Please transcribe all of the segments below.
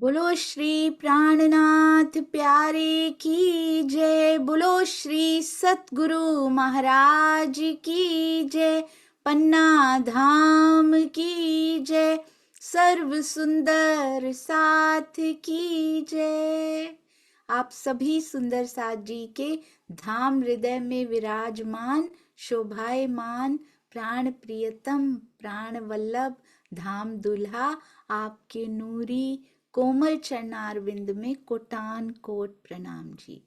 बोलो श्री प्राणनाथ प्यारे की जय। बोलो श्री सतगुरु महाराज की जय। पन्ना धाम की जय। सर्व सुंदर साथ की जय। आप सभी सुंदर साथ जी के धाम हृदय में विराजमान शोभायमान प्राण प्रियतम प्राण वल्लभ धाम दुल्हा आपके नूरी कोमल चरणारविंद में कोटान कोट प्रणाम जी।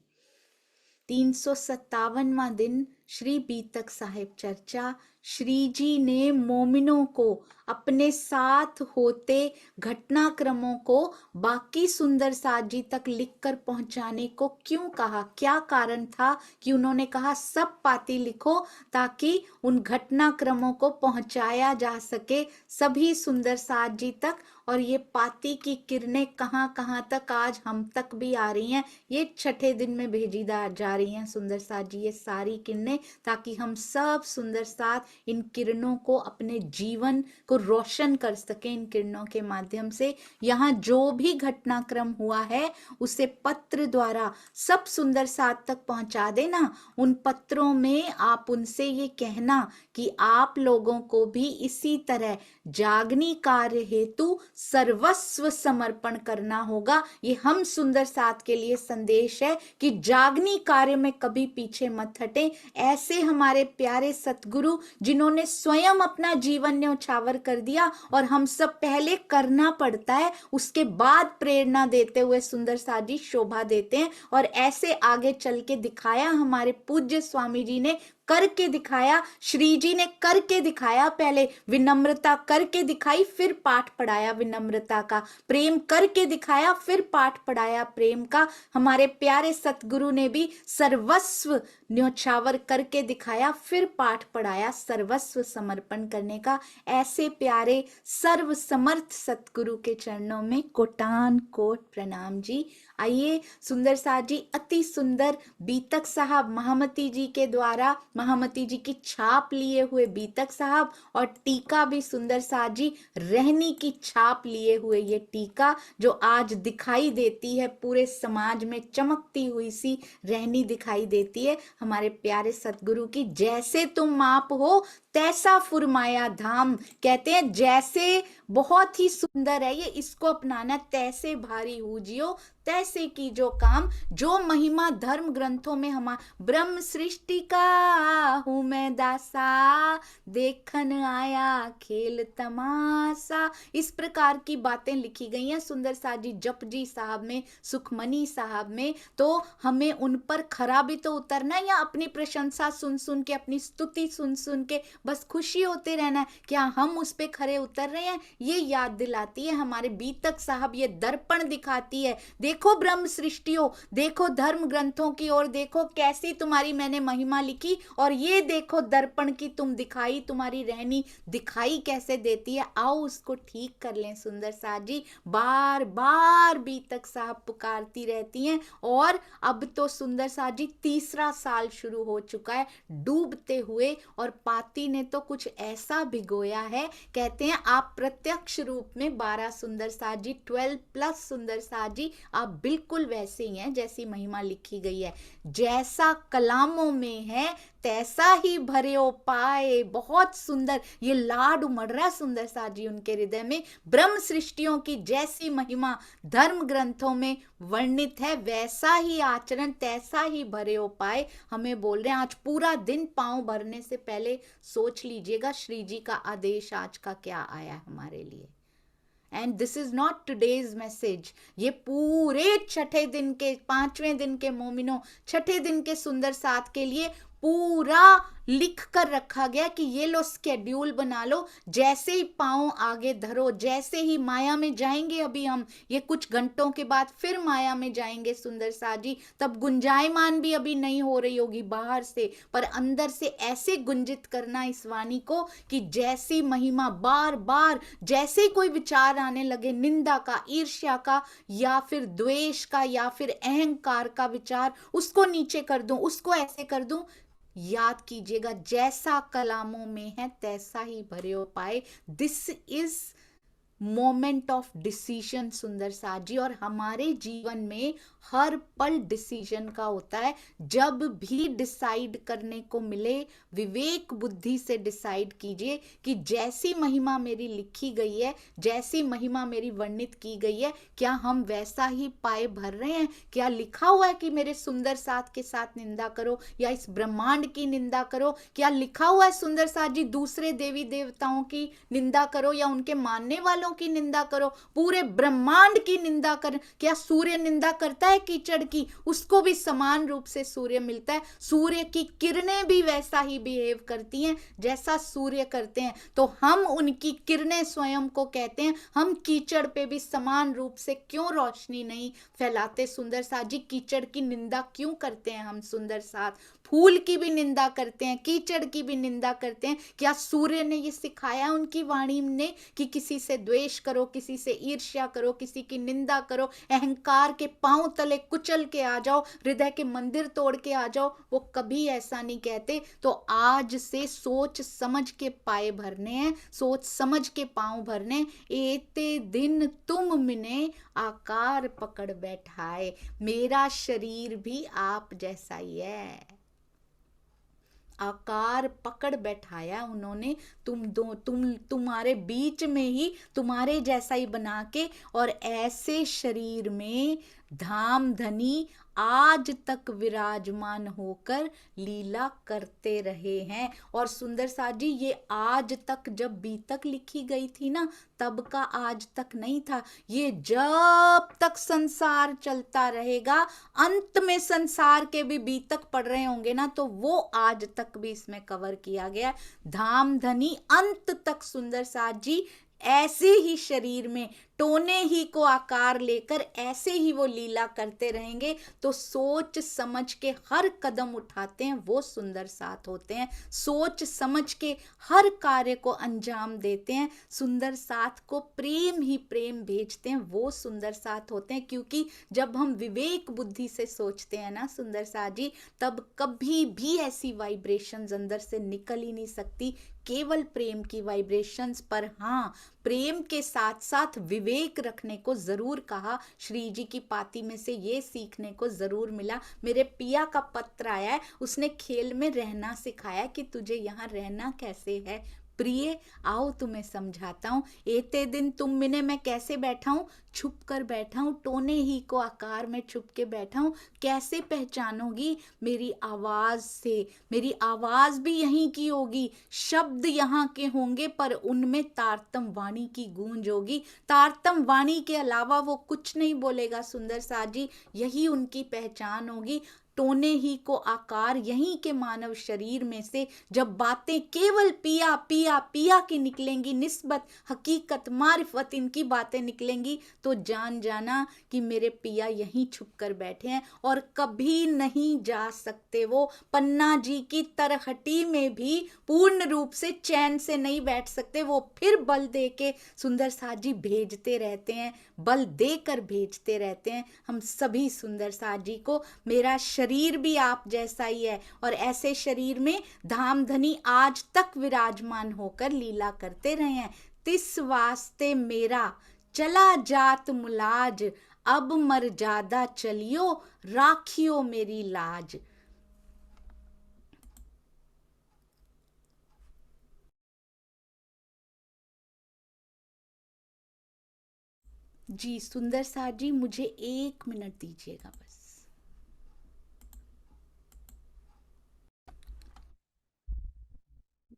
357वां दिन श्री बीतक साहिब चर्चा। श्री जी ने मोमिनों को अपने साथ होते घटनाक्रमों को बाकी सुंदर साथ जी तक लिखकर पहुंचाने को क्यों कहा, क्या कारण था कि उन्होंने कहा सब पाती लिखो ताकि उन घटनाक्रमों को पहुंचाया जा सके सभी सुंदर साथ जी तक। और ये पाती की किरणें कहाँ कहाँ तक आज हम तक भी आ रही हैं, ये छठे दिन में भेजी जा रही हैं सुंदर साथ जी ये सारी किरणें, ताकि हम सब सुंदर साथ इन किरणों को अपने जीवन को रोशन कर सकें इन किरणों के माध्यम से। यहाँ जो भी घटनाक्रम हुआ है उसे पत्र द्वारा सब सुंदर साथ तक पहुंचा देना। उन पत्रों में आप उनसे ये कहना कि आप लोगों को भी इसी तरह जागनी कार्य हेतु सर्वस्व समर्पण करना होगा। ये हम सुंदर साथ के लिए संदेश है कि जागनी कार्य में कभी पीछे मत हटें। ऐसे हमारे प्यारे सतगुरु जिन्होंने स्वयं अपना जीवन न्यौछावर कर दिया और हम सब पहले करना पड़ता है, उसके बाद प्रेरणा देते हुए सुंदर साथ जी शोभा देते हैं। और ऐसे आगे चल के दिखाया हमारे पूज्य स्वामी जी ने, करके दिखाया। श्री जी ने करके दिखाया, पहले विनम्रता करके दिखाई, फिर पाठ पढ़ाया विनम्रता का, प्रेम करके दिखाया, फिर पाठ पढ़ाया प्रेम का। हमारे प्यारे सतगुरु ने भी सर्वस्व न्यौछावर करके दिखाया, फिर पाठ पढ़ाया सर्वस्व समर्पण करने का। ऐसे प्यारे सर्व समर्थ सतगुरु के चरणों में कोटान कोट प्रणाम जी। आइए सुंदर साथ जी अति सुंदर बीतक साहब महामती जी के द्वारा, महामती जी की छाप लिए हुए बीतक साहब, और टीका भी सुंदर साथ जी रहनी की छाप लिए हुए ये टीका जो आज दिखाई देती है पूरे समाज में, चमकती हुई सी रहनी दिखाई देती है हमारे प्यारे सतगुरु की। जैसे तुम आप हो तैसा फुरमाया धाम, कहते हैं जैसे बहुत ही सुंदर है ये, इसको अपनाना। तैसे भारी हो जियो तैसे की जो काम, जो महिमा धर्म ग्रंथों में हम ब्रह्म सृष्टि का हूं मैं दासा, देखन आया खेल तमाशा, इस प्रकार की बातें लिखी गई हैं सुंदर साथ जी जपजी साहब में, सुखमनी साहब में। तो हमें उन पर खरा भी तो उतरना है, या अपनी प्रशंसा सुन सुन के, अपनी स्तुति सुन सुन के बस खुशी होते रहना है? क्या हम उस पे खरे उतर रहे हैं? ये याद दिलाती है हमारे बीतक साहब, ये दर्पण दिखाती है। देखो ब्रह्म सृष्टियों, देखो धर्म ग्रंथों की ओर देखो, कैसी तुम्हारी मैंने महिमा लिखी, और ये देखो दर्पण की तुम दिखाई, तुम्हारी रहनी दिखाई कैसे देती है। आओ उसको ठीक कर लें सुंदर साथ जी। बार बार बीतक साहब पुकारती रहती हैं, और अब तो सुंदर साथ जी तीसरा साल शुरू हो चुका है डूबते हुए, और पाती ने तो कुछ ऐसा भिगोया है। कहते हैं आप प्रत्यक्ष रूप में 12 सुंदर साथ जी, 12+ सुंदर साथ जी, आप बिल्कुल वैसे ही हैं जैसी महिमा लिखी गई है। जैसा कलामों में है तैसा ही भरे पाए। बहुत सुंदर ये लाड उमड़ रहा है सुंदर साथ जी उनके हृदय में। ब्रह्म सृष्टियों की जैसी महिमा धर्म ग्रंथों में वर्णित है, वैसा ही आचरण तैसा ही भरे पाए हमें बोल रहे हैं। आज पूरा दिन पांव भरने से पहले सोच लीजिएगा श्री जी का आदेश आज का क्या आया हमारे लिए। And this is not today's message, ये पूरे छठे दिन के, 5वें दिन के मोमिनों, छठे दिन के सुंदर साथ के लिए पूरा लिख कर रखा गया कि ये लो स्केड्यूल बना लो, जैसे ही पांव आगे धरो, जैसे ही माया में जाएंगे, अभी हम ये कुछ घंटों के बाद फिर माया में जाएंगे सुंदर साथ जी, तब गुंजायमान भी अभी नहीं हो रही होगी बाहर से, पर अंदर से ऐसे गुंजित करना इस वाणी को कि जैसी महिमा बार बार, जैसे ही कोई विचार आने लगे निंदा का, ईर्ष्या का, या फिर द्वेष का, या फिर अहंकार का विचार, उसको नीचे कर दूं, उसको ऐसे कर दूं, याद कीजिएगा जैसा कलामों में है तैसा ही भरे पाए। This is moment of decision सुंदर साथ जी, और हमारे जीवन में हर पल डिसीजन का होता है। जब भी डिसाइड करने को मिले, विवेक बुद्धि से डिसाइड कीजिए कि जैसी महिमा मेरी लिखी गई है, जैसी महिमा मेरी वर्णित की गई है, क्या हम वैसा ही पाए भर रहे हैं? क्या लिखा हुआ है कि मेरे सुंदर साथ के साथ निंदा करो या इस ब्रह्मांड की निंदा करो? क्या लिखा हुआ है सुंदर साथ जी दूसरे देवी देवताओं की निंदा करो या उनके मानने वालों की निंदा करो? पूरे ब्रह्मांड की निंदा कर। क्या सूर्य निंदा करता है कीचड़ की? उसको भी समान रूप से सूर्य मिलता है। सूर्य की किरणें भी वैसा ही बिहेव करती हैं जैसा सूर्य करते हैं। तो हम उनकी किरणें स्वयं को कहते हैं। हम कीचड़ पे भी समान रूप से क्यों रोशनी नहीं फैलाते सुंदर साथ जी? कीचड़ की निंदा क्यों करते हैं हम सुंदर साथ? फूल की भी निंदा करते हैं, कीचड़ की भी निंदा करते हैं। क्या सूर्य ने ये सिखाया उनकी वाणी ने कि किसी से द्वेष करो, किसी से ईर्ष्या करो, किसी की निंदा करो, अहंकार के पांव तले कुचल के आ जाओ, हृदय के मंदिर तोड़ के आ जाओ? वो कभी ऐसा नहीं कहते। तो आज से सोच समझ के पाए भरने हैं, सोच समझ के पांव भरने। एते दिन तुम मिने आकार पकड़ बैठाए, मेरा शरीर भी आप जैसा ही है। आकार पकड़ बैठाया उन्होंने तुम्हारे बीच में ही, तुम्हारे जैसा ही बना के। और ऐसे शरीर में धाम धनी आज तक विराजमान होकर लीला करते रहे हैं। और सुंदर साथ जी, ये आज तक जब बीतक लिखी गई थी ना, तब का आज तक नहीं था। ये जब तक संसार चलता रहेगा, अंत में संसार के भी बीतक पढ़ रहे होंगे ना, तो वो आज तक भी इसमें कवर किया गया। धाम धनी अंत तक सुंदर साथ जी ऐसे ही शरीर में टोने ही को आकार लेकर ऐसे ही वो लीला करते रहेंगे। तो सोच समझ के हर कदम उठाते हैं वो सुंदर साथ होते हैं। सोच समझ के हर कार्य को अंजाम देते हैं, सुंदर साथ को प्रेम ही प्रेम भेजते हैं, वो सुंदर साथ होते हैं। क्योंकि जब हम विवेक बुद्धि से सोचते हैं ना सुंदर साथ जी, तब कभी भी ऐसी वाइब्रेशंस अंदर से निकल ही नहीं सकती, केवल प्रेम की वाइब्रेशंस। पर हाँ, प्रेम के साथ साथ विवेक रखने को जरूर कहा। श्री जी की पाती में से ये सीखने को जरूर मिला। मेरे पिया का पत्र आया है, उसने खेल में रहना सिखाया कि तुझे यहाँ रहना कैसे है प्रिय, आओ तुम्हें समझाता हूँ। एते दिन तुम मिने, मैं कैसे बैठा हूँ? छुप कर बैठा हूँ, टोने ही को आकार में छुप के बैठा हूँ। कैसे पहचानोगी? मेरी आवाज से। मेरी आवाज भी यहीं की होगी, शब्द यहाँ के होंगे, पर उनमें तारतम वाणी की गूंज होगी। तारतम वाणी के अलावा वो कुछ नहीं बोलेगा सुंदर साथ जी, यही उनकी पहचान होगी। टोने ही को आकार यहीं के मानव शरीर में से जब बातें केवल पिया पिया पिया की निकलेंगी, निस्बत हकीकत मारिफत इनकी बातें निकलेंगी, तो जान जाना कि मेरे पिया यहीं छुप कर बैठे हैं और कभी नहीं जा सकते। वो पन्ना जी की तरहटी में भी पूर्ण रूप से चैन से नहीं बैठ सकते। वो फिर बल दे के सुंदर साथ जी भेजते रहते हैं, बल देकर भेजते रहते हैं हम सभी सुंदर साथ जी को। मेरा शरीर भी आप जैसा ही है, और ऐसे शरीर में धाम धनी आज तक विराजमान होकर लीला करते रहे हैं। तिस वास्ते मेरा चला जात मुलाज, अब मर्यादा चलियो राखियो मेरी लाज। जी सुंदर साथ जी, मुझे 1 मिनट दीजिएगा बस।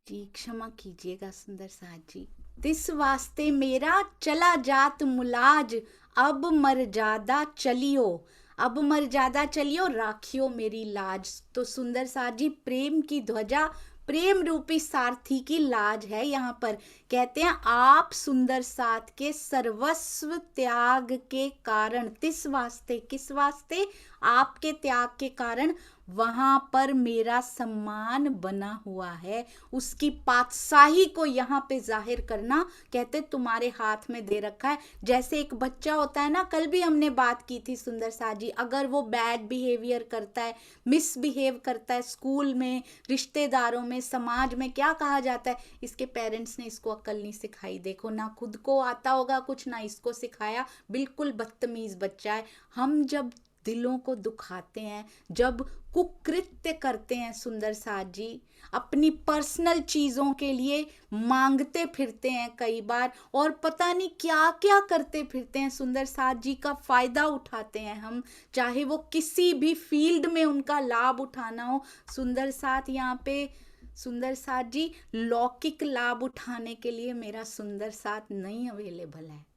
जी क्षमा कीजिएगा सुंदर साथ जी। तिस वास्ते मेरा चला जात मुलाज, अब मर्यादा चलियो, अब मर्यादा चलियो राखियो मेरी लाज। तो सुंदर साथ जी, प्रेम की ध्वजा, प्रेम रूपी सारथी की लाज है यहाँ पर। कहते हैं आप सुंदर साथ के सर्वस्व त्याग के कारण, तिस वास्ते, किस वास्ते? आपके त्याग के कारण वहां पर मेरा सम्मान बना हुआ है। उसकी पातशाही को यहाँ पे जाहिर करना, कहते तुम्हारे हाथ में दे रखा है। जैसे एक बच्चा होता है ना, कल भी हमने बात की थी सुंदर सा जी, अगर वो बैड बिहेवियर करता है, मिसबिहेव करता है स्कूल में, रिश्तेदारों में, समाज में, क्या कहा जाता है, इसके पेरेंट्स ने इसको अक्ल नहीं सिखाई। देखो ना खुद को आता होगा कुछ, ना इसको सिखाया, बिल्कुल बदतमीज बच्चा है। हम जब दिलों को दुखाते हैं, जब कुकृत्य करते हैं सुंदर साथ जी, अपनी पर्सनल चीजों के लिए मांगते फिरते हैं कई बार, और पता नहीं क्या क्या करते फिरते हैं सुंदर साथ जी, का फायदा उठाते हैं हम, चाहे वो किसी भी फील्ड में उनका लाभ उठाना हो। सुंदर साथ यहाँ पे सुंदर साथ जी, लौकिक लाभ उठाने के लिए मेरा सुंदर साथ नहीं अवेलेबल है।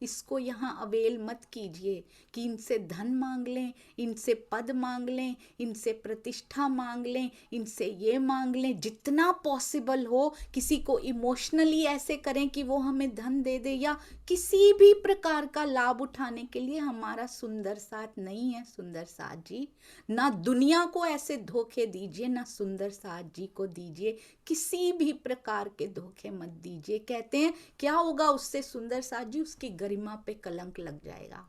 इसको यहाँ अवेल मत कीजिए कि इनसे धन मांग लें, इनसे पद मांग लें, इनसे प्रतिष्ठा मांग लें, इनसे ये मांग लें। जितना पॉसिबल हो किसी को इमोशनली ऐसे करें कि वो हमें धन दे दे, या किसी भी प्रकार का लाभ उठाने के लिए हमारा सुंदर साथ नहीं है सुंदर साथ जी। ना दुनिया को ऐसे धोखे दीजिए, ना सुंदर साथ जी को दीजिए, किसी भी प्रकार के धोखे मत दीजिए। कहते हैं क्या होगा उससे सुंदर साथ जी, उसकी गरिमा पे कलंक लग जाएगा।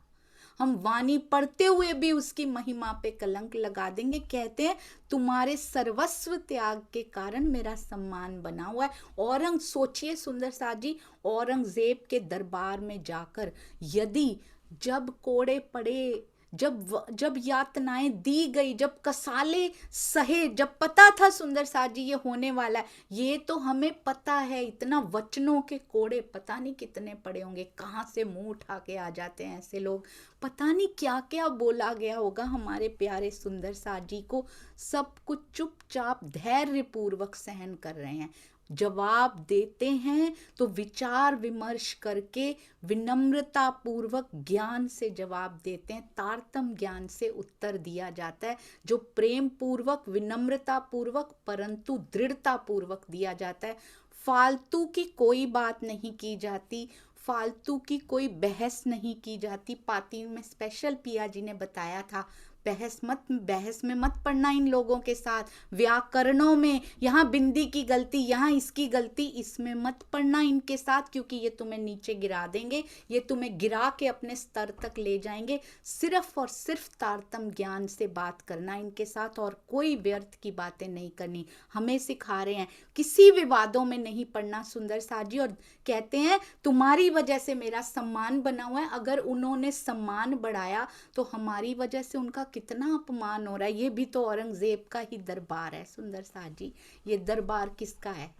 हम वाणी पढ़ते हुए भी उसकी महिमा पे कलंक लगा देंगे। कहते हैं तुम्हारे सर्वस्व त्याग के कारण मेरा सम्मान बना हुआ है। औरंग सोचिए सुंदर साथ जी, औरंगजेब के दरबार में जाकर यदि जब कोड़े पड़े, जब यातनाएं दी गई, जब कसाले सहे, जब पता था सुंदर साथ जी ये होने वाला है, ये तो हमें पता है, इतना वचनों के कोड़े पता नहीं कितने पड़े होंगे, कहाँ से मुंह उठा के आ जाते हैं ऐसे लोग, पता नहीं क्या क्या बोला गया होगा हमारे प्यारे सुंदर साथ जी को। सब कुछ चुपचाप धैर्य पूर्वक सहन कर रहे हैं। जवाब देते हैं तो विचार विमर्श करके विनम्रता पूर्वक ज्ञान से जवाब देते हैं, तारतम ज्ञान से उत्तर दिया जाता है, जो प्रेम पूर्वक, विनम्रता पूर्वक, परंतु दृढ़ता पूर्वक दिया जाता है। फालतू की कोई बात नहीं की जाती, फालतू की कोई बहस नहीं की जाती। पाती में स्पेशल पिया जी ने बताया था, बहस में मत पड़ना इन लोगों के साथ, व्याकरणों में यहाँ बिंदी की गलती, यहाँ इसकी गलती, इसमें मत पड़ना इनके साथ, क्योंकि ये तुम्हें नीचे गिरा देंगे, ये तुम्हें गिरा के अपने स्तर तक ले जाएंगे। सिर्फ और सिर्फ तारतम ज्ञान से बात करना इनके साथ, और कोई व्यर्थ की बातें नहीं करनी। हमें सिखा रहे हैं किसी विवादों में नहीं पड़ना सुंदर साथ जी, और कहते हैं तुम्हारी वजह से मेरा सम्मान बना हुआ है। अगर उन्होंने सम्मान बढ़ाया तो हमारी वजह से उनका कितना अपमान हो रहा है। ये भी तो औरंगजेब का ही दरबार है सुंदर साथ जी। ये दरबार किसका है?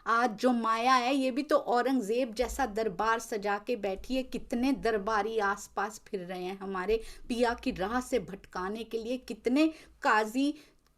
आज जो माया है ये भी तो औरंगजेब जैसा दरबार सजा के बैठी है। कितने दरबारी आसपास फिर रहे हैं हमारे पिया की राह से भटकाने के लिए, कितने काजी,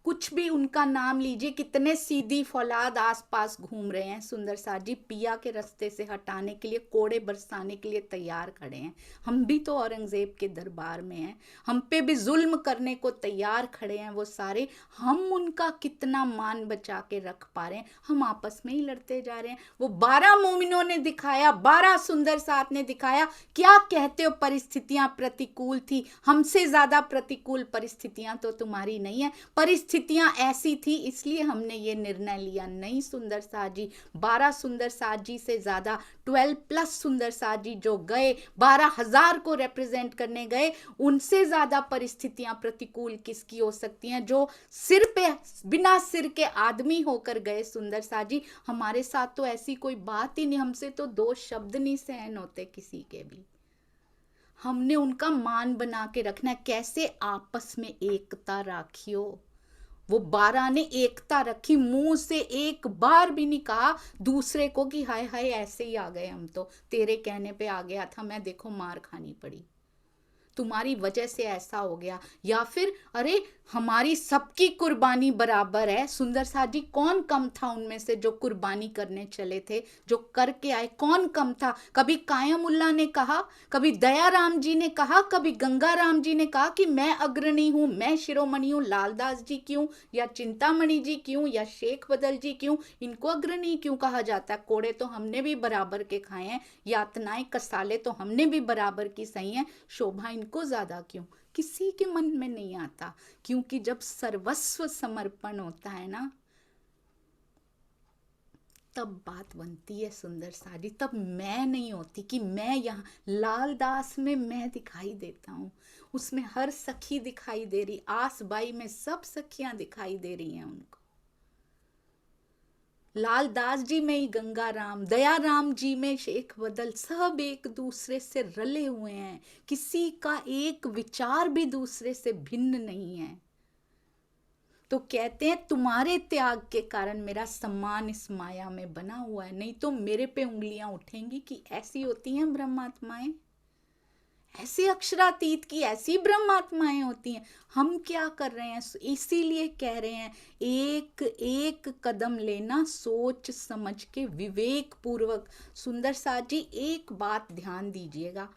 कुछ भी उनका नाम लीजिए, कितने सीधी फौलाद आसपास घूम रहे हैं सुंदर साथ जी, पिया के रास्ते से हटाने के लिए, कोड़े बरसाने के लिए तैयार खड़े हैं। हम भी तो औरंगजेब के दरबार में हैं, हम पे भी जुल्म करने को तैयार खड़े हैं वो सारे। हम उनका कितना मान बचा के रख पा रहे हैं? हम आपस में ही लड़ते जा रहे हैं। वो 12 मोमिनों ने दिखाया, 12 सुंदर साथ ने दिखाया। क्या कहते हो परिस्थितियां प्रतिकूल थी? हमसे ज्यादा प्रतिकूल परिस्थितियां तो तुम्हारी नहीं है। परिस्थितियां ऐसी थी इसलिए हमने ये निर्णय लिया। नहीं सुंदर साथ जी, 12 सुंदर साथ जी से ज्यादा 12+ सुंदर साथ जी जो गए, 12,000 को रिप्रेजेंट करने गए, उनसे ज्यादा परिस्थितियां प्रतिकूल किसकी हो सकती हैं? जो सिर पे, बिना सिर के आदमी होकर गए सुंदर साथ जी। हमारे साथ तो ऐसी कोई बात ही नहीं, हमसे तो 2 शब्द नहीं सहन होते किसी के भी। हमने उनका मान बना के रखना है। कैसे आपस में एकता राखियो। वो 12 ने एकता रखी, मुंह से एक बार भी नहीं कहा दूसरे को कि हाय हाय ऐसे ही आ गए, हम तो तेरे कहने पे आ गया था मैं, देखो मार खानी पड़ी, तुम्हारी वजह से ऐसा हो गया। या फिर अरे हमारी सबकी कुर्बानी बराबर है सुंदर साथ जी। कौन कम था उनमें से जो कुर्बानी करने चले थे, जो करके आए? कौन कम था? कभी कायमुल्ला ने कहा, कभी दयाराम जी ने कहा, कभी गंगाराम जी ने कहा कि मैं अग्रणी हूं, मैं शिरोमणि हूं। लालदास जी क्यों, या चिंतामणि जी क्यों, या शेख बदल जी क्यों? इनको अग्रणी क्यों कहा जाता है? कोड़े तो हमने भी बराबर के खाए हैं, यातनाएं कसाले तो हमने भी बराबर की सही हैं, शोभा इनको ज्यादा क्यों? किसी के मन में नहीं आता, क्योंकि जब सर्वस्व समर्पण होता है ना, तब बात बनती है सुंदर साजी। तब मैं नहीं होती कि मैं यहाँ, लाल दास में मैं दिखाई देता हूँ, उसमें हर सखी दिखाई दे रही, आस बाई में सब सखियां दिखाई दे रही हैं उनको। लाल दास जी में ही गंगा राम, दया राम जी में शेख बदल, सब एक दूसरे से रले हुए हैं, किसी का एक विचार भी दूसरे से भिन्न नहीं है। तो कहते हैं तुम्हारे त्याग के कारण मेरा सम्मान इस माया में बना हुआ है, नहीं तो मेरे पे उंगलियां उठेंगी कि ऐसी होती हैं ब्रह्मात्माएं, ऐसे अक्षरातीत की ऐसी ब्रह्मात्माएं होती हैं। हम क्या कर रहे हैं, इसीलिए कह रहे हैं एक एक कदम लेना सोच समझ के, विवेक पूर्वक। सुंदर साथ जी एक बात ध्यान दीजिएगा,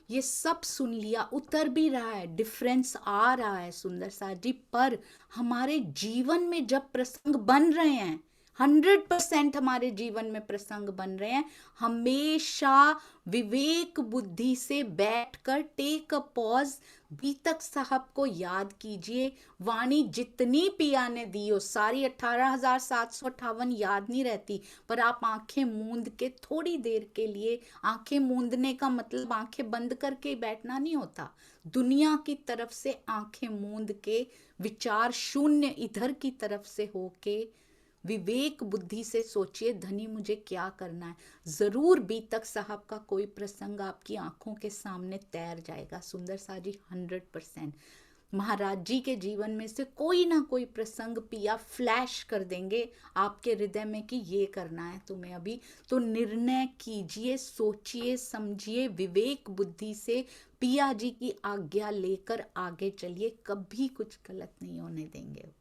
ये सब सुन लिया, उतर भी रहा है, डिफरेंस आ रहा है सुंदर साथ जी, पर हमारे जीवन में जब प्रसंग बन रहे हैं, 100% हमारे जीवन में प्रसंग बन रहे हैं, हमेशा विवेक बुद्धि से बैठकर टेक अ पॉज, बीतक साहब को याद कीजिए। वाणी जितनी पिया ने दी हो, सारी 18,758 याद नहीं रहती, पर आप आंखें मूंद के थोड़ी देर के लिए, आंखें मूंदने का मतलब आंखें बंद करके बैठना नहीं होता, दुनिया की तरफ से आंखें मूंद के, विचार शून्य इधर की तरफ से होके विवेक बुद्धि से सोचिए, धनी मुझे क्या करना है। जरूर बीतक साहब का कोई प्रसंग आपकी आंखों के सामने तैर जाएगा सुंदर सा जी, 100%। महाराज जी के जीवन में से कोई ना कोई प्रसंग पिया फ्लैश कर देंगे आपके हृदय में कि ये करना है तुम्हें अभी। तो निर्णय कीजिए, सोचिए समझिए, विवेक बुद्धि से पिया जी की आज्ञा लेकर आगे चलिए, कभी कुछ गलत नहीं होने देंगे।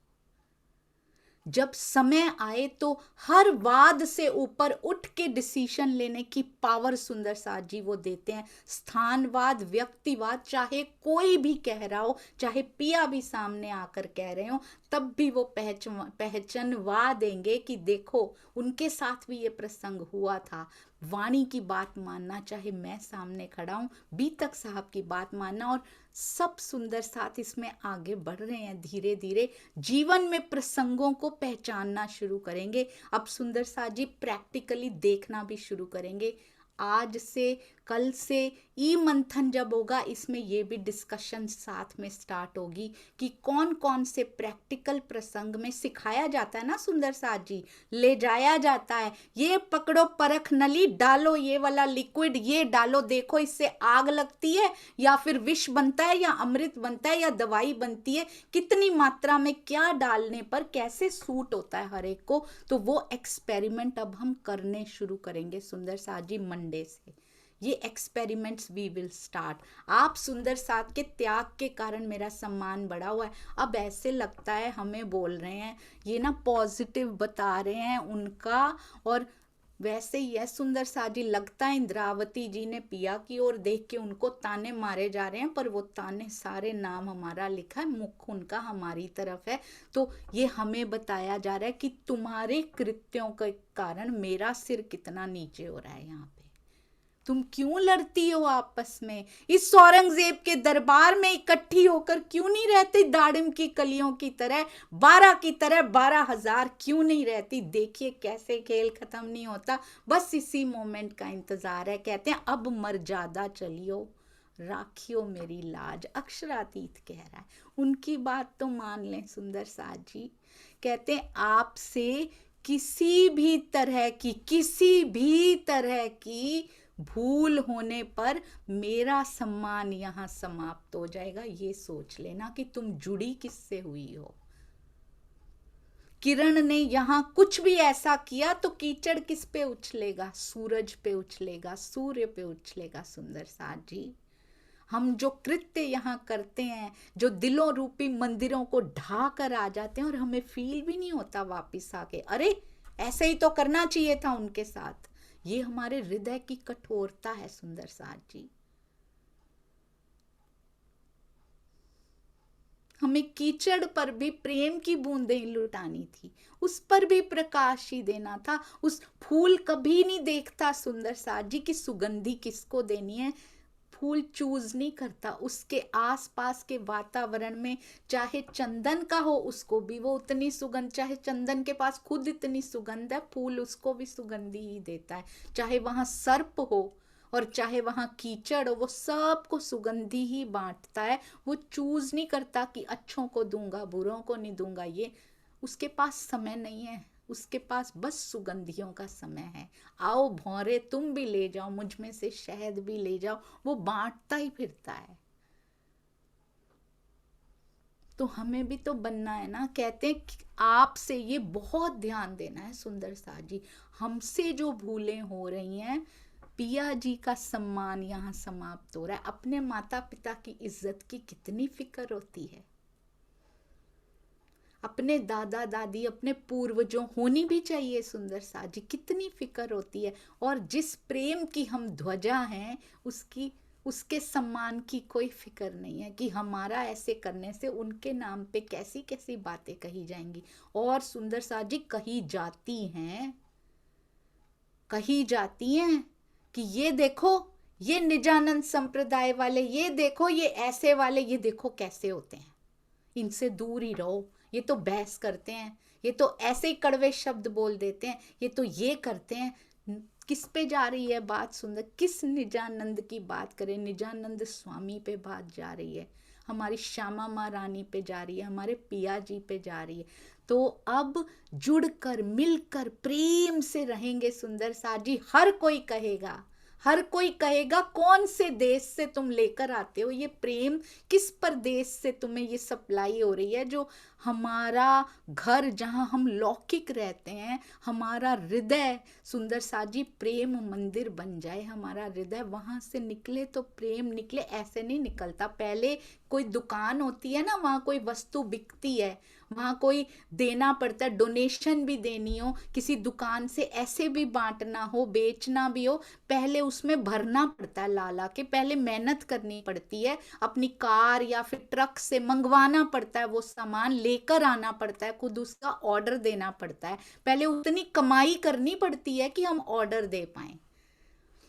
जब समय आए तो हर वाद से ऊपर उठ के डिसीजन लेने की पावर सुंदर साथ जी वो देते हैं। स्थानवाद, व्यक्तिवाद, चाहे कोई भी कह रहा हो, चाहे पिया भी सामने आकर कह रहे हो, तब भी वो पहचानवा देंगे कि देखो उनके साथ भी ये प्रसंग हुआ था। वाणी की बात मानना, चाहे मैं सामने खड़ा हूं, बीतक साहब की बात मानना, और सब सुंदर साथ इसमें आगे बढ़ रहे हैं। धीरे धीरे जीवन में प्रसंगों को पहचानना शुरू करेंगे। अब सुंदर साथ जी प्रैक्टिकली देखना भी शुरू करेंगे। आज से, कल से ई मंथन जब होगा, इसमें ये भी डिस्कशन साथ में स्टार्ट होगी कि कौन कौन से प्रैक्टिकल प्रसंग में सिखाया जाता है ना सुंदर साथ जी, ले जाया जाता है, ये पकड़ो परख नली, डालो ये वाला लिक्विड, ये डालो, देखो इससे आग लगती है या फिर विष बनता है या अमृत बनता है या दवाई बनती है, कितनी मात्रा में क्या डालने पर कैसे सूट होता है हर एक को। तो वो एक्सपेरिमेंट अब हम करने शुरू करेंगे सुंदर साथ जी मंडे से। ये एक्सपेरिमेंट्स वी विल स्टार्ट। आप सुंदर साथ के त्याग के कारण मेरा सम्मान बढ़ा हुआ है। अब ऐसे लगता है हमें बोल रहे हैं, ये ना पॉजिटिव बता रहे हैं उनका, और वैसे ही है सुंदर साथ जी, लगता है इंद्रावती जी ने पिया की ओर देख के उनको ताने मारे जा रहे हैं, पर वो ताने सारे नाम हमारा लिखा है, मुख उनका हमारी तरफ है। तो ये हमें बताया जा रहा है कि तुम्हारे कृत्यों के कारण मेरा सिर कितना नीचे हो रहा है यहाँ पे, तुम क्यों लड़ती हो आपस में, इस औरंगजेब के दरबार में इकट्ठी होकर क्यों नहीं रहती दाड़िम की कलियों की तरह, 12 की तरह 12,000 क्यों नहीं रहती। देखिए कैसे खेल खत्म नहीं होता, बस इसी मोमेंट का इंतजार है। कहते हैं अब मर्यादा चलियो, राखियो मेरी लाज, अक्षरातीत कह रहा है, उनकी बात तो मान लें सुंदर साथ जी। कहते हैं आपसे किसी भी तरह की भूल होने पर मेरा सम्मान यहां समाप्त हो जाएगा। ये सोच लेना कि तुम जुड़ी किससे हुई हो। किरण ने यहां कुछ भी ऐसा किया तो कीचड़ किस पे उछलेगा, सूरज पे उछलेगा, सूर्य पे उछलेगा सुंदर साथ जी। हम जो कृत्य यहाँ करते हैं, जो दिलों रूपी मंदिरों को ढा कर आ जाते हैं, और हमें फील भी नहीं होता वापिस आके, अरे ऐसे ही तो करना चाहिए था उनके साथ। ये हमारे हृदय की कठोरता है सुंदर साथ जी। हमें कीचड़ पर भी प्रेम की बूंदें लुटानी थी, उस पर भी प्रकाश ही देना था। उस फूल कभी नहीं देखता सुंदर साथ जी की सुगंधी किसको देनी है, फूल चूज नहीं करता, उसके आसपास के वातावरण में चाहे चंदन का हो उसको भी वो उतनी सुगंध, चाहे चंदन के पास खुद इतनी सुगंध है, फूल उसको भी सुगंधी ही देता है। चाहे वहां सर्प हो और चाहे वहां कीचड़ हो, वो सबको सुगंधी ही बांटता है। वो चूज नहीं करता कि अच्छों को दूंगा बुरों को नहीं दूंगा, ये उसके पास समय नहीं है, उसके पास बस सुगंधियों का समय है। आओ भौरे तुम भी ले जाओ, मुझ में से शहद भी ले जाओ, वो बांटता ही फिरता है। तो हमें भी तो बनना है ना। कहते हैं कि आपसे ये बहुत ध्यान देना है सुंदर सा जी, हमसे जो भूलें हो रही हैं, पिया जी का सम्मान यहाँ समाप्त हो रहा है। अपने माता पिता की इज्जत की कितनी फिक्र होती है, अपने दादा दादी अपने पूर्वजों, होनी भी चाहिए सुंदर सा जी, कितनी फिक्र होती है। और जिस प्रेम की हम ध्वजा हैं, उसकी उसके सम्मान की कोई फिक्र नहीं है कि हमारा ऐसे करने से उनके नाम पे कैसी कैसी बातें कही जाएंगी। और सुंदर सा जी कही जाती हैं कि ये देखो ये निजानंद संप्रदाय वाले, ये देखो ये ऐसे वाले, ये देखो कैसे होते हैं, इनसे दूर ही रहो, ये तो बहस करते हैं, ये तो ऐसे ही कड़वे शब्द बोल देते हैं, ये तो ये करते हैं। किस पे जा रही है बात सुंदर, किस निजानंद की बात करें, निजानंद स्वामी पे बात जा रही है, हमारी श्यामा माँ रानी पे जा रही है, हमारे पिया जी पे जा रही है। तो अब जुड़कर मिलकर प्रेम से रहेंगे सुंदर सा जी। हर कोई कहेगा कौन से देश से तुम लेकर आते हो ये प्रेम, किस प्रदेश से तुम्हें ये सप्लाई हो रही है, जो हमारा घर जहाँ हम लौकिक रहते हैं, हमारा हृदय सुंदर सा जी प्रेम मंदिर बन जाए, हमारा हृदय वहां से निकले तो प्रेम निकले, ऐसे नहीं निकलता। पहले कोई दुकान होती है ना, वहां कोई वस्तु बिकती है, वहां कोई देना पड़ता है, डोनेशन भी देनी हो किसी दुकान से, ऐसे भी बांटना हो बेचना भी हो, पहले उसमें भरना पड़ता है लाला के, पहले मेहनत करनी पड़ती है, अपनी कार या फिर ट्रक से मंगवाना पड़ता है, वो सामान लेकर आना पड़ता है, खुद उसका ऑर्डर देना पड़ता है, पहले उतनी कमाई करनी पड़ती है कि हम ऑर्डर दे पाए।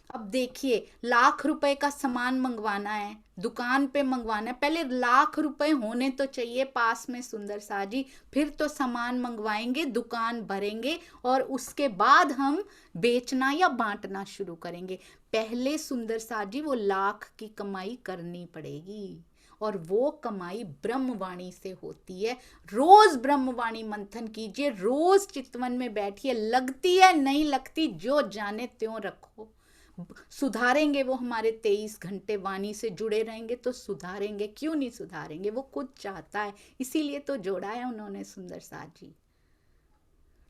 अब देखिए ₹1,00,000 का सामान मंगवाना है, दुकान पे मंगवाना है, पहले ₹1,00,000 होने तो चाहिए पास में सुंदर सा जी, फिर तो सामान मंगवाएंगे, दुकान भरेंगे और उसके बाद हम बेचना या बांटना शुरू करेंगे। पहले सुंदर सा जी वो लाख की कमाई करनी पड़ेगी, और वो कमाई ब्रह्मवाणी से होती है। रोज ब्रह्मवाणी मंथन कीजिए, रोज चितवन में बैठिए, लगती है नहीं लगती जो जाने त्यों रखो, सुधारेंगे वो हमारे 23 घंटे वाणी से जुड़े रहेंगे तो सुधारेंगे, क्यों नहीं सुधारेंगे, वो खुद चाहता है, इसीलिए तो जोड़ा है उन्होंने सुंदर सा जी।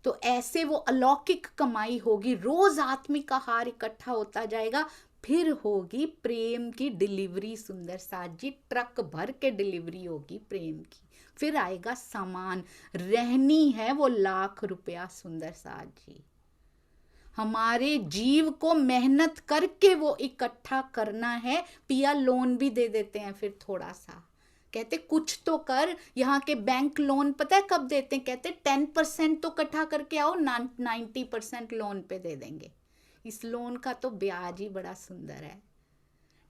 तो ऐसे वो अलौकिक कमाई होगी, रोज आत्मिक आहार इकट्ठा होता जाएगा, फिर होगी प्रेम की डिलीवरी सुंदर साथ जी, ट्रक भर के डिलीवरी होगी प्रेम की, फिर आएगा सामान, रहनी है वो ₹1,00,000 सुंदर साथ जी। हमारे जीव को मेहनत करके वो इकट्ठा करना है। पिया लोन भी दे देते हैं फिर थोड़ा सा, कहते कुछ तो कर, यहाँ के बैंक लोन पता है कब देते हैं, कहते 10% तो इकट्ठा करके आओ, 90% लोन पे दे देंगे। इस लोन का तो ब्याज ही बड़ा सुंदर है।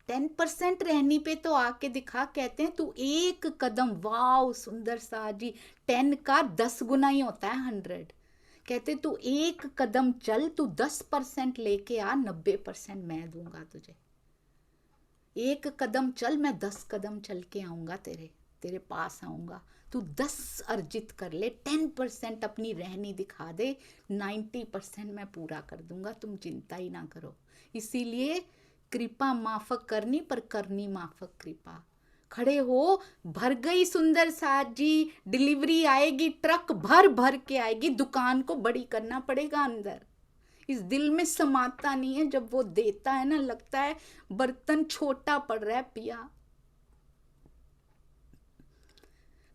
10% रहनी पे तो आके दिखा, कहते हैं तू एक कदम, वाव सुंदर सा जी, 10 का 10 गुना ही होता है 100, कहते तू एक कदम चल, तू 10% लेके आ, 90% मैं दूंगा तुझे। एक कदम चल, मैं 10 कदम चल के आऊंगा, तेरे पास आऊंगा, तू 10 अर्जित कर ले, 10% अपनी रहनी दिखा दे, 90% मैं पूरा कर दूंगा, तुम चिंता ही ना करो। इसीलिए कृपा माफक करनी, पर करनी माफक कृपा। खड़े हो, भर गई सुंदर साथ जी, डिलीवरी आएगी, ट्रक भर भर के आएगी, दुकान को बड़ी करना पड़ेगा अंदर। इस दिल में समाता नहीं है, जब वो देता है ना, लगता है बर्तन छोटा पड़ रहा है पिया,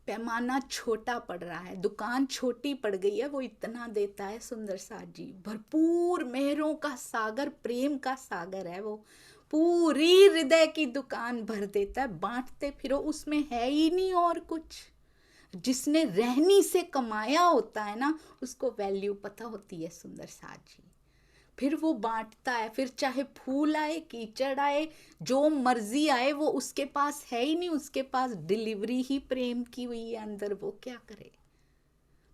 पैमाना छोटा पड़ रहा है, दुकान छोटी पड़ गई है, वो इतना देता है सुंदर साथ जी, भरपूर मेहरों का सागर, प्रेम का सागर है वो, पूरी हृदय की दुकान भर देता है, बांटते फिरो, उसमें है ही नहीं और कुछ। जिसने रहनी से कमाया होता है ना, उसको वैल्यू पता होती है सुंदर साथ जी। फिर वो बांटता है, फिर चाहे फूल आए, कीचड़ आए, जो मर्जी आए, वो उसके पास है ही नहीं, उसके पास डिलीवरी ही प्रेम की हुई है अंदर, वो क्या करे,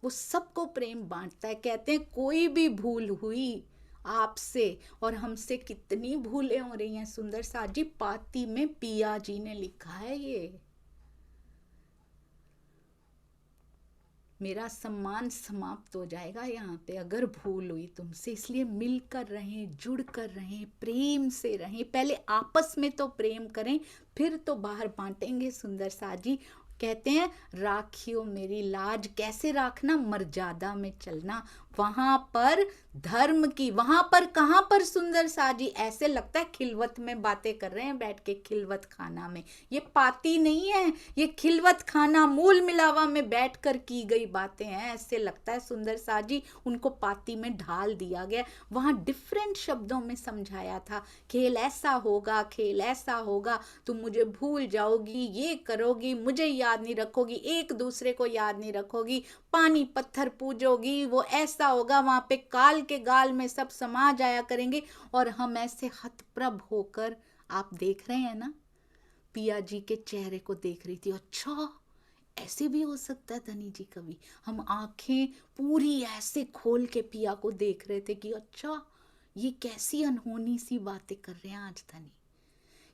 वो सबको प्रेम बांटता है। कहते हैं कोई भी भूल हुई आपसे और हमसे, कितनी भूलें हो रही हैं सुंदर साथ जी, पाती में पिया जी ने लिखा है ये। मेरा सम्मान समाप्त हो जाएगा यहाँ पे अगर भूल हुई तुमसे, इसलिए मिलकर रहें, जुड़ कर रहें, प्रेम से रहें। पहले आपस में तो प्रेम करें, फिर तो बाहर बांटेंगे सुंदर साथ जी। कहते हैं राखियो मेरी लाज, कैसे राखना, मर्यादा में चलना, वहां पर धर्म की, वहां पर कहां पर सुंदर साथ जी, ऐसे लगता है खिलवत में बातें कर रहे हैं बैठ के, खिलवत खाना में। ये पाती नहीं है, ये खिलवत खाना, मूल मिलावा में बैठकर की गई बातें हैं। ऐसे लगता है सुंदर साथ जी उनको पाती में ढाल दिया गया। वहां डिफरेंट शब्दों में समझाया था, खेल ऐसा होगा, खेल ऐसा होगा, तुम मुझे भूल जाओगी, ये करोगी, मुझे याद नहीं रखोगी, एक दूसरे को याद नहीं रखोगी, पानी पत्थर पूजोगी, वो ऐसा होगा, वहां पे काल के गाल में सब समा जाया करेंगे। और हम ऐसे हतप्रभ होकर, आप देख रहे हैं ना, पिया जी के चेहरे को देख रही थी, अच्छा ऐसे भी हो सकता है धनी जी कभी। हम आंखें पूरी ऐसे खोल के पिया को देख रहे थे कि अच्छा ये कैसी अनहोनी सी बातें कर रहे हैं आज धनी,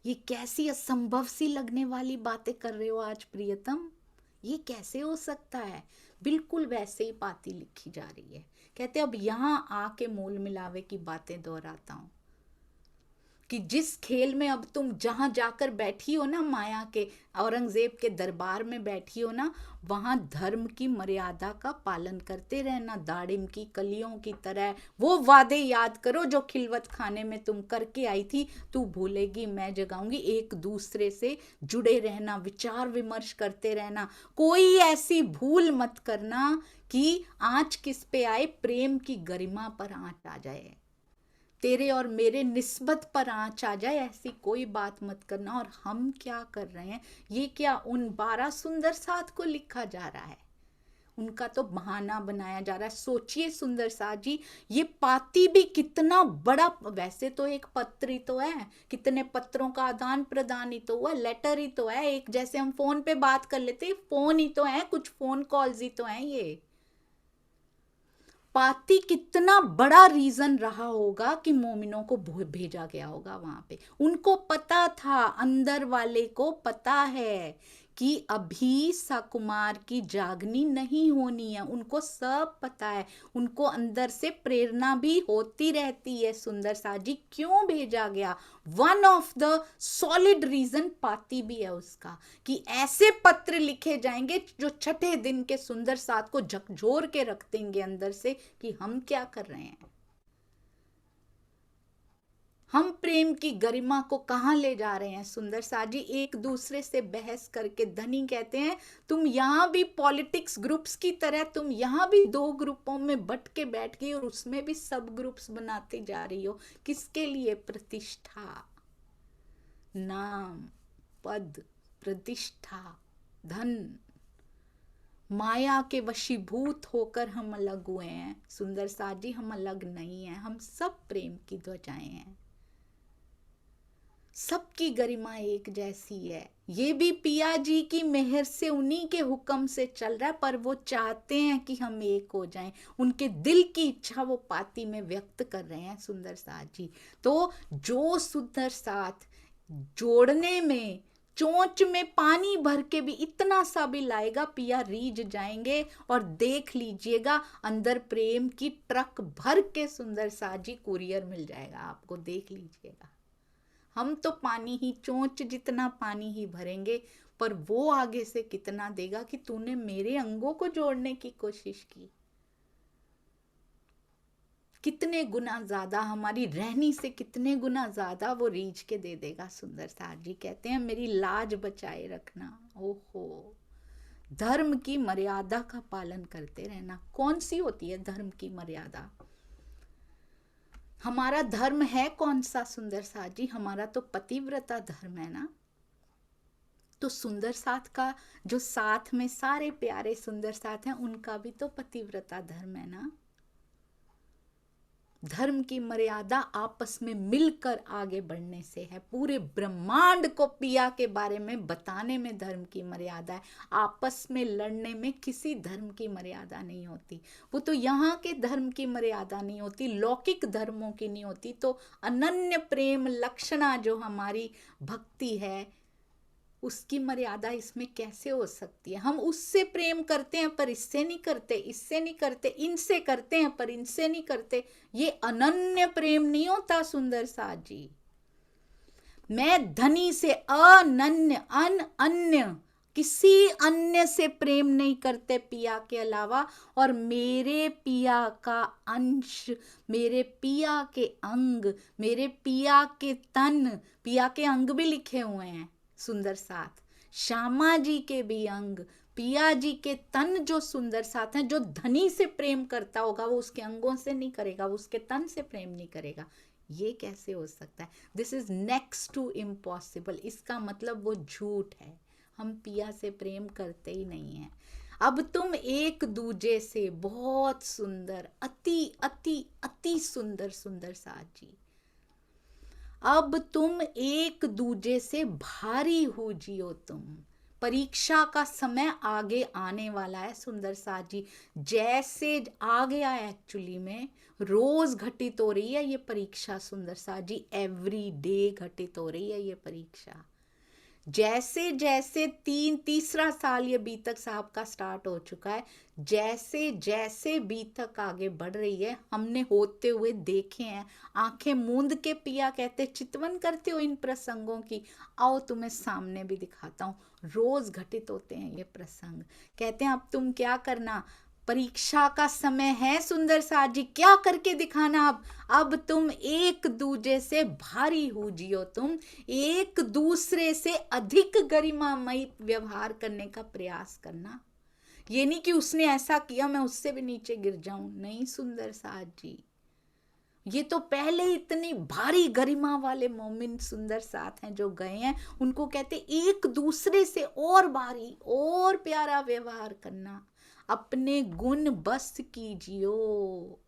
ये कैसी असंभव सी लगने वाली बातें कर रहे हो आज प्रियतम, ये कैसे हो सकता है। बिल्कुल वैसे ही पाती लिखी जा रही है। कहते अब यहां आके मोल मिलावे की बातें दोहराता हूं कि जिस खेल में अब तुम जहां जाकर बैठी हो ना, माया के औरंगजेब के दरबार में बैठी हो ना, वहां धर्म की मर्यादा का पालन करते रहना, दाड़िम की कलियों की तरह। वो वादे याद करो जो खिलवत खाने में तुम करके आई थी, तू भूलेगी मैं जगाऊंगी। एक दूसरे से जुड़े रहना, विचार विमर्श करते रहना, कोई ऐसी भूल मत करना कि आंच किस पे आए, प्रेम की गरिमा पर आंच आ जाए, तेरे और मेरे निस्बत पर आंच आ जाए, ऐसी कोई बात मत करना। और हम क्या कर रहे हैं, ये क्या उन 12 सुंदर साथ को लिखा जा रहा है, उनका तो बहाना बनाया जा रहा है। सोचिए सुंदर साथ जी, ये पाती भी कितना बड़ा, वैसे तो एक पत्र ही तो है, कितने पत्रों का आदान प्रदान ही तो हुआ, लेटर ही तो है, एक जैसे हम फोन पे बात कर लेते, फोन ही तो है, कुछ फोन कॉल्स ही तो हैं ये। पाती कितना बड़ा रीजन रहा होगा कि मोमिनों को भेजा गया होगा वहां पे। उनको पता था, अंदर वाले को पता है कि अभी सकुमार की जागनी नहीं होनी है, उनको सब पता है। उनको अंदर से प्रेरणा भी होती रहती है सुंदर साथ जी, क्यों भेजा गया। One of the solid reason पाती भी है उसका, कि ऐसे पत्र लिखे जाएंगे जो छठे दिन के सुंदर साथ को झकझोर के रख देंगे अंदर से कि हम क्या कर रहे हैं, हम प्रेम की गरिमा को कहां ले जा रहे हैं। सुंदर साथ जी एक दूसरे से बहस करके, धनी कहते हैं तुम यहां भी पॉलिटिक्स ग्रुप्स की तरह, तुम यहां भी दो ग्रुपों में बट के बैठ गई और उसमें भी सब ग्रुप्स बनाते जा रही हो। किसके लिए, प्रतिष्ठा, नाम, पद, प्रतिष्ठा, धन, माया के वशीभूत होकर हम अलग हुए हैं। सुंदर साथ जी हम अलग नहीं हैं, हम सब प्रेम की ध्वजाएं हैं, सबकी गरिमा एक जैसी है। ये भी पिया जी की मेहर से, उन्हीं के हुक्म से चल रहा है, पर वो चाहते हैं कि हम एक हो जाएं। उनके दिल की इच्छा वो पाती में व्यक्त कर रहे हैं सुंदर साथ जी। तो जो सुंदर साथ जोड़ने में, चोंच में पानी भर के भी इतना सा भी लाएगा, पिया रीझ जाएंगे। और देख लीजिएगा अंदर प्रेम की ट्रक भर के सुंदर साथ जी कुरियर मिल जाएगा आपको, देख लीजिएगा। हम तो पानी ही, चोंच जितना पानी ही भरेंगे, पर वो आगे से कितना देगा कि तूने मेरे अंगों को जोड़ने की कोशिश की। कितने गुना ज्यादा, हमारी रहनी से कितने गुना ज्यादा वो रीझ के दे देगा। सुंदर साथ जी कहते हैं मेरी लाज बचाए रखना। ओहो, धर्म की मर्यादा का पालन करते रहना। कौन सी होती है धर्म की मर्यादा, हमारा धर्म है कौन सा सुंदर साथ जी, हमारा तो पतिव्रता धर्म है ना। तो सुंदर साथ का जो साथ में सारे प्यारे सुंदर साथ हैं, उनका भी तो पतिव्रता धर्म है ना। धर्म की मर्यादा आपस में मिलकर आगे बढ़ने से है। पूरे ब्रह्मांड को पिया के बारे में बताने में धर्म की मर्यादा है। आपस में लड़ने में किसी धर्म की मर्यादा नहीं होती। वो तो यहाँ के धर्म की मर्यादा नहीं होती, लौकिक धर्मों की नहीं होती, तो अनन्य प्रेम लक्षणा जो हमारी भक्ति है उसकी मर्यादा इसमें कैसे हो सकती है। हम उससे प्रेम करते हैं पर इससे नहीं करते, इससे नहीं करते, इनसे करते हैं पर इनसे नहीं करते। ये अनन्य प्रेम नहीं होता सुंदर साथ जी। मैं धनी से अनन्य अन्य किसी अन्य से प्रेम नहीं करते पिया के अलावा, और मेरे पिया का अंश, मेरे पिया के अंग, मेरे पिया के तन, पिया के अंग भी लिखे हुए हैं सुंदर साथ, श्यामा जी के भी अंग, पिया जी के तन जो सुंदर साथ हैं। जो धनी से प्रेम करता होगा वो उसके अंगों से नहीं करेगा, वो उसके तन से प्रेम नहीं करेगा। ये कैसे हो सकता है? This is next to impossible. इसका मतलब वो झूठ है, हम पिया से प्रेम करते ही नहीं हैं। अब तुम एक दूजे से बहुत सुंदर, अति अति अति सुंदर सुंदर साथ जी, अब तुम एक दूजे से भारी हो जियो। तुम परीक्षा का समय आगे आने वाला है सुंदर साथ जी। जैसे आ गया एक्चुअली में, रोज घटित हो रही है ये परीक्षा सुंदर साथ जी, एवरी डे घटित हो रही है ये परीक्षा। जैसे जैसे तीसरा साल ये बीतक साहब का स्टार्ट हो चुका है, जैसे जैसे बीतक आगे बढ़ रही है हमने होते हुए देखे हैं। आंखें मूंद के पिया कहते, चितवन करते हो इन प्रसंगों की, आओ तुम्हें सामने भी दिखाता हूँ। रोज घटित होते हैं ये प्रसंग। कहते हैं अब तुम क्या करना, परीक्षा का समय है सुंदर साथ जी, क्या करके दिखाना। अब तुम एक दूजे से भारी हो जियो। तुम एक दूसरे से अधिक गरिमामयी व्यवहार करने का प्रयास करना। ये नहीं कि उसने ऐसा किया मैं उससे भी नीचे गिर जाऊं, नहीं सुंदर साथ जी। ये तो पहले इतनी भारी गरिमा वाले मोमिन सुंदर साथ हैं जो गए हैं, उनको कहते एक दूसरे से और भारी और प्यारा व्यवहार करना, अपने गुण बस कीजियो।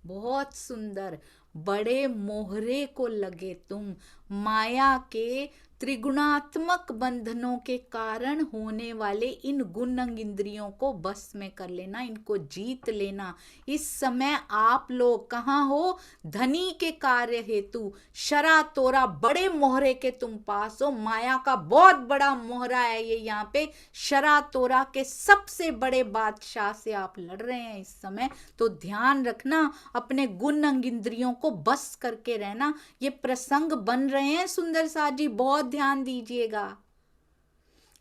बहुत सुंदर, बड़े मोहरे को लगे तुम, माया के त्रिगुणात्मक बंधनों के कारण होने वाले इन गुण अंग इंद्रियों को बस में कर लेना, इनको जीत लेना। इस समय आप लोग कहाँ हो? धनी के कार्य हेतु शरा तोरा बड़े मोहरे के तुम पास हो। माया का बहुत बड़ा मोहरा है ये, यहाँ पे शरा तोरा के सबसे बड़े बादशाह से आप लड़ रहे हैं इस समय। तो ध्यान रखना, अपने गुण अंग इंद्रियों को बस करके रहना। ये प्रसंग बन रहे हैं सुंदर साथ जी, बहुत ध्यान दीजिएगा।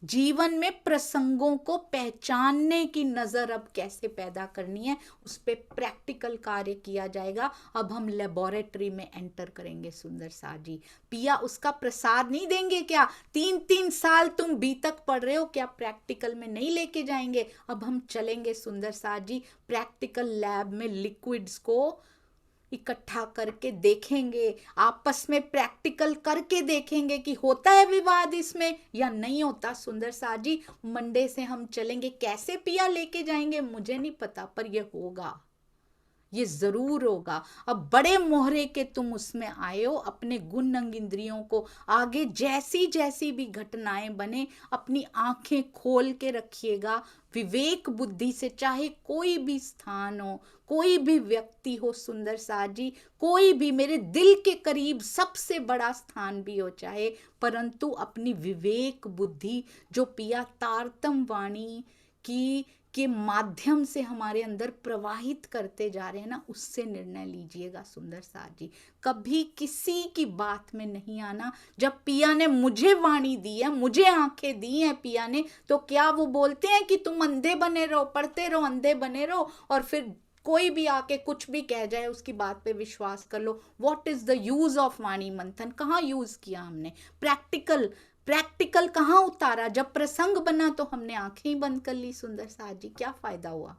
जीवन में प्रसंगों को पहचानने की नजर अब कैसे पैदा करनी है, उस पे प्रैक्टिकल कार्य किया जाएगा। अब हम लेबोरेटरी में एंटर करेंगे सुंदर साथ जी। पिया उसका प्रसाद नहीं देंगे क्या? 3-3 साल तुम बीतक पढ़ रहे हो, क्या प्रैक्टिकल में नहीं लेके जाएंगे? अब हम चलेंगे सुंदर साथ जी प्रैक्टिकल लैब में, लिक्विड्स को इकट्ठा करके देखेंगे, आपस में प्रैक्टिकल करके देखेंगे कि होता है विवाद इसमें या नहीं होता। सुंदर साथ जी मंडे से हम चलेंगे। कैसे पिया लेके जाएंगे मुझे नहीं पता, पर ये होगा, ये जरूर होगा। अब बड़े मोहरे के तुम उसमें आए हो, अपने गुण अंग इंद्रियों को आगे जैसी जैसी भी घटनाएं बने अपनी आंखें खोल के रखिएगा। विवेक बुद्धि से, चाहे कोई भी स्थान हो, कोई भी व्यक्ति हो सुंदर साथ जी, कोई भी मेरे दिल के करीब सबसे बड़ा स्थान भी हो चाहे, परंतु अपनी विवेक बुद्धि जो पिया तारतम वाणी की के माध्यम से हमारे अंदर प्रवाहित करते जा रहे हैं ना, उससे निर्णय लीजिएगा सुंदर साथ जी। कभी किसी की बात में नहीं आना। जब पिया ने मुझे वाणी दी है, मुझे आंखें दी हैं पिया ने, तो क्या वो बोलते हैं कि तुम अंधे बने रहो, पढ़ते रहो, अंधे बने रहो, और फिर कोई भी आके कुछ भी कह जाए उसकी बात पे विश्वास कर लो? What is the use of वाणी मंथन? कहाँ यूज किया हमने? प्रैक्टिकल कहाँ उतारा? जब प्रसंग बना तो हमने आंखें ही बंद कर ली सुंदर साथ जी, क्या फायदा हुआ?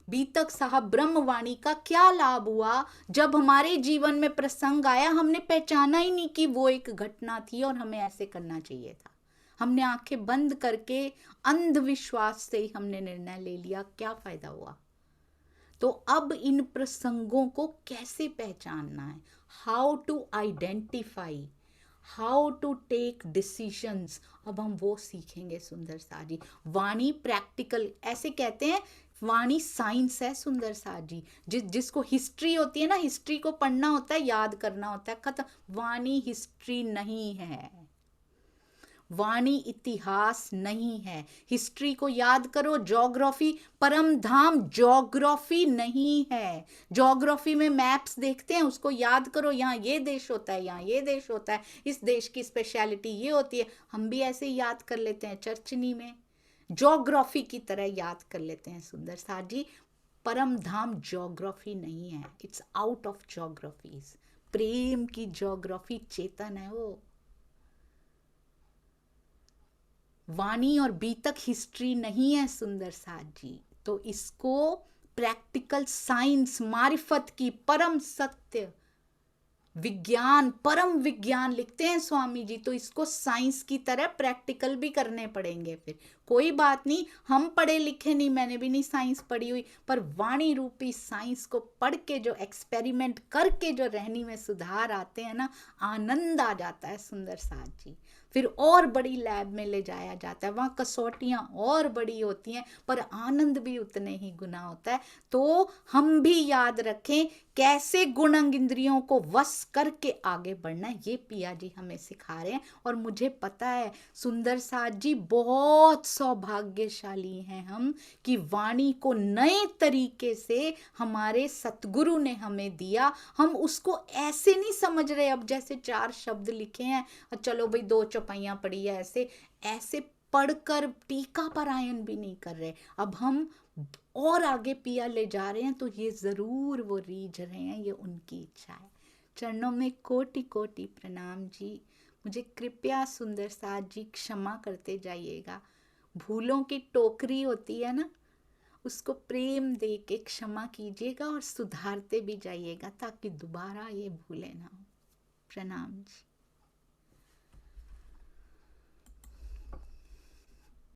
बीतक साहब ब्रह्मवाणी का क्या लाभ हुआ? जब हमारे जीवन में प्रसंग आया हमने पहचाना ही नहीं कि वो एक घटना थी और हमें ऐसे करना चाहिए था। हमने आंखें बंद करके अंधविश्वास से ही हमने निर्णय ले लिया, क्या फायदा हुआ? तो अब इन प्रसंगों को कैसे पहचानना है, how to identify, how to take decisions, अब हम वो सीखेंगे सुंदर सा जी। वाणी प्रैक्टिकल, ऐसे कहते हैं वाणी साइंस है सुंदर सा जी। जिसको हिस्ट्री होती है ना, हिस्ट्री को पढ़ना होता है, याद करना होता है, खत्म। वाणी हिस्ट्री नहीं है, वाणी इतिहास नहीं है। हिस्ट्री को याद करो, ज्योग्राफी, परम धाम ज्योग्राफी नहीं है। ज्योग्राफी में मैप्स देखते हैं, उसको याद करो, यहाँ ये देश होता है, यहाँ ये देश होता है, इस देश की स्पेशलिटी ये होती है। हम भी ऐसे ही याद कर लेते हैं, चर्चनी में ज्योग्राफी की तरह याद कर लेते हैं सुंदर सा जी। परम धाम ज्योग्राफी नहीं है, इट्स आउट ऑफ ज्योग्राफीज। प्रेम की ज्योग्राफी चेतन है वो। वाणी और बीतक हिस्ट्री नहीं है सुंदर साथ जी। तो इसको प्रैक्टिकल साइंस, मारिफत की परम सत्य विज्ञान, परम विज्ञान लिखते हैं स्वामी जी, तो इसको साइंस की तरह प्रैक्टिकल भी करने पड़ेंगे। फिर कोई बात नहीं, हम पढ़े लिखे नहीं, मैंने भी नहीं साइंस पढ़ी हुई, पर वाणी रूपी साइंस को पढ़ के जो एक्सपेरिमेंट करके जो रहनी में सुधार आते हैं ना, आनंद आ जाता है सुंदर साथ जी। फिर और बड़ी लैब में ले जाया जाता है, वहाँ कसौटियाँ और बड़ी होती हैं, पर आनंद भी उतने ही गुना होता है। तो हम भी याद रखें कैसे गुण अंग इंद्रियों को वश करके आगे बढ़ना है, ये पिया जी हमें सिखा रहे हैं। और मुझे पता है सुंदर साथ जी बहुत सौभाग्यशाली हैं हम, कि वाणी को नए तरीके से हमारे सतगुरु ने हमें दिया। हम उसको ऐसे नहीं समझ रहे अब जैसे 4 शब्द लिखे हैं, चलो भाई 2 चौपाइयाँ पढ़ी है, ऐसे ऐसे पढ़कर टीका पारायण भी नहीं कर रहे। अब हम और आगे पिया ले जा रहे हैं, तो ये जरूर वो रीझ रहे हैं, ये उनकी इच्छा है। चरणों में कोटि कोटि प्रणाम जी। मुझे कृपया सुंदर साथ जी क्षमा करते जाइएगा। भूलों की टोकरी होती है ना, उसको प्रेम दे के क्षमा कीजिएगा और सुधारते भी जाइएगा, ताकि दोबारा ये भूले ना हो। प्रणाम जी।